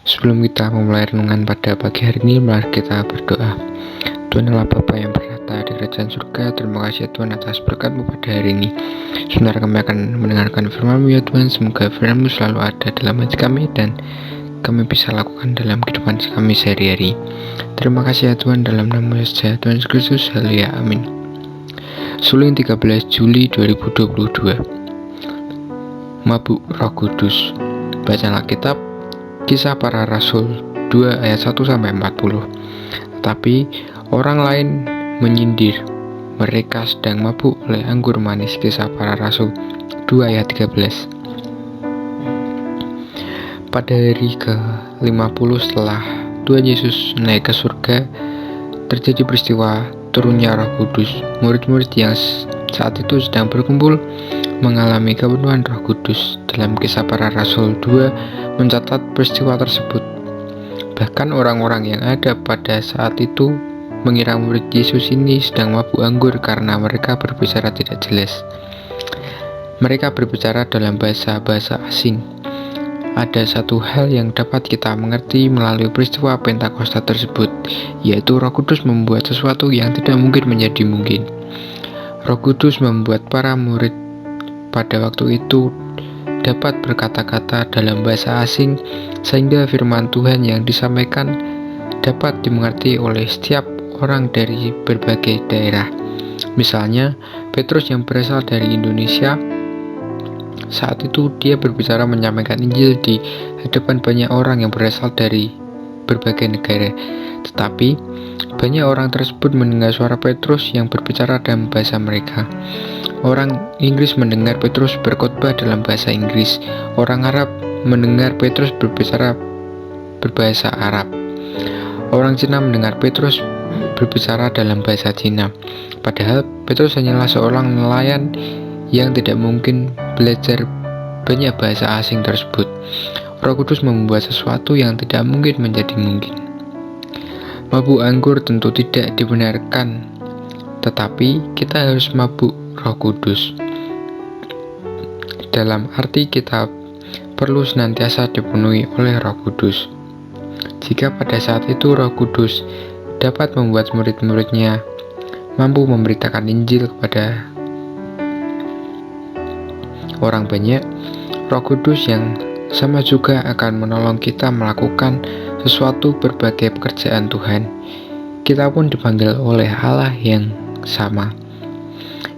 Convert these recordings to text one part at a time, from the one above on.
Sebelum kita memulai renungan pada pagi hari ini, mari kita berdoa. Tuhan Allah Bapa yang bertata di kerajaan surga, terima kasih Tuhan atas berkat-Mu pada hari ini. Sebentar kami akan mendengarkan firman-Mu ya Tuhan. Semoga firman-Mu selalu ada dalam hati kami dan kami bisa lakukan dalam kehidupan kami sehari-hari. Terima kasih ya Tuhan, dalam nama Yesus Tuhan Yesus Kristus. Haleluya, amin. Suling 13 Juli 2022. Mabuk Roh Kudus. Bacaan Alkitab Kisah Para Rasul 2 ayat 1-40. Tetapi orang lain menyindir, mereka sedang mabuk oleh anggur manis. Kisah Para Rasul 2 ayat 13. Pada hari ke-50 setelah Tuhan Yesus naik ke surga, terjadi peristiwa turunnya Roh Kudus. Murid-murid yang saat itu sedang berkumpul mengalami kepenuhan Roh Kudus. Dalam Kisah Para Rasul 2 mencatat peristiwa tersebut. Bahkan orang-orang yang ada pada saat itu mengira murid Yesus ini sedang mabuk anggur karena mereka berbicara tidak jelas. Mereka berbicara dalam bahasa-bahasa asing. Ada satu hal yang dapat kita mengerti melalui peristiwa Pentakosta tersebut, yaitu Roh Kudus membuat sesuatu yang tidak mungkin menjadi mungkin. Roh Kudus membuat para murid pada waktu itu dapat berkata-kata dalam bahasa asing, sehingga firman Tuhan yang disampaikan dapat dimengerti oleh setiap orang dari berbagai daerah. Misalnya, Petrus yang berasal dari Indonesia, saat itu dia berbicara menyampaikan Injil di hadapan banyak orang yang berasal dari berbagai negara. Tetapi, banyak orang tersebut mendengar suara Petrus yang berbicara dalam bahasa mereka. Orang Inggris mendengar Petrus berkhotbah dalam bahasa Inggris. Orang Arab mendengar Petrus berbicara berbahasa Arab. Orang Cina mendengar Petrus berbicara dalam bahasa Cina. Padahal Petrus hanyalah seorang nelayan yang tidak mungkin belajar banyak bahasa asing tersebut. Roh Kudus membuat sesuatu yang tidak mungkin menjadi mungkin. Mabuk anggur tentu tidak dibenarkan, tetapi kita harus mabuk Roh Kudus. Dalam arti kita perlu senantiasa dipenuhi oleh Roh Kudus. Jika pada saat itu Roh Kudus dapat membuat murid-muridnya mampu memberitakan Injil kepada orang banyak, Roh Kudus yang sama juga akan menolong kita melakukan sesuatu berbagai pekerjaan Tuhan. Kita pun dipanggil oleh Allah yang sama,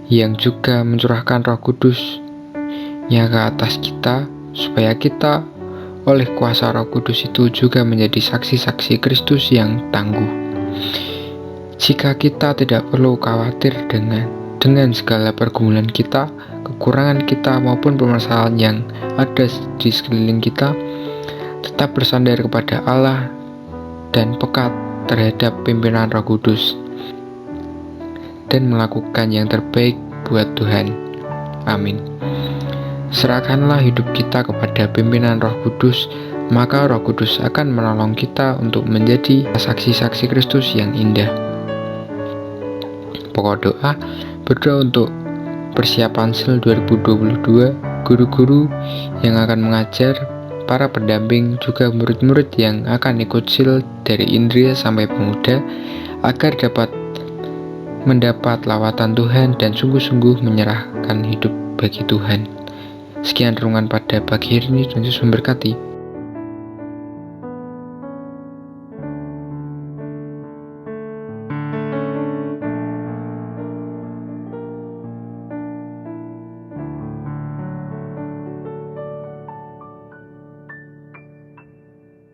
yang juga mencurahkan Roh Kudus-Nya ke atas kita, supaya kita oleh kuasa Roh Kudus itu juga menjadi saksi-saksi Kristus yang tangguh. Jika kita tidak perlu khawatir dengan segala pergumulan kita, kekurangan kita maupun permasalahan yang ada di sekeliling kita, tetap bersandar kepada Allah dan pekat terhadap pimpinan Roh Kudus dan melakukan yang terbaik buat Tuhan. Amin. Serahkanlah hidup kita kepada pimpinan Roh Kudus, maka Roh Kudus akan menolong kita untuk menjadi saksi-saksi Kristus yang indah. Pokok doa, berdoa untuk persiapan SIL 2022, guru-guru yang akan mengajar, para pendamping, juga murid-murid yang akan ikut SIL dari Indria sampai pemuda, agar dapat mendapat lawatan Tuhan dan sungguh-sungguh menyerahkan hidup bagi Tuhan. Sekian renungan pada pagi hari ini, Tuhan Yesus memberkati.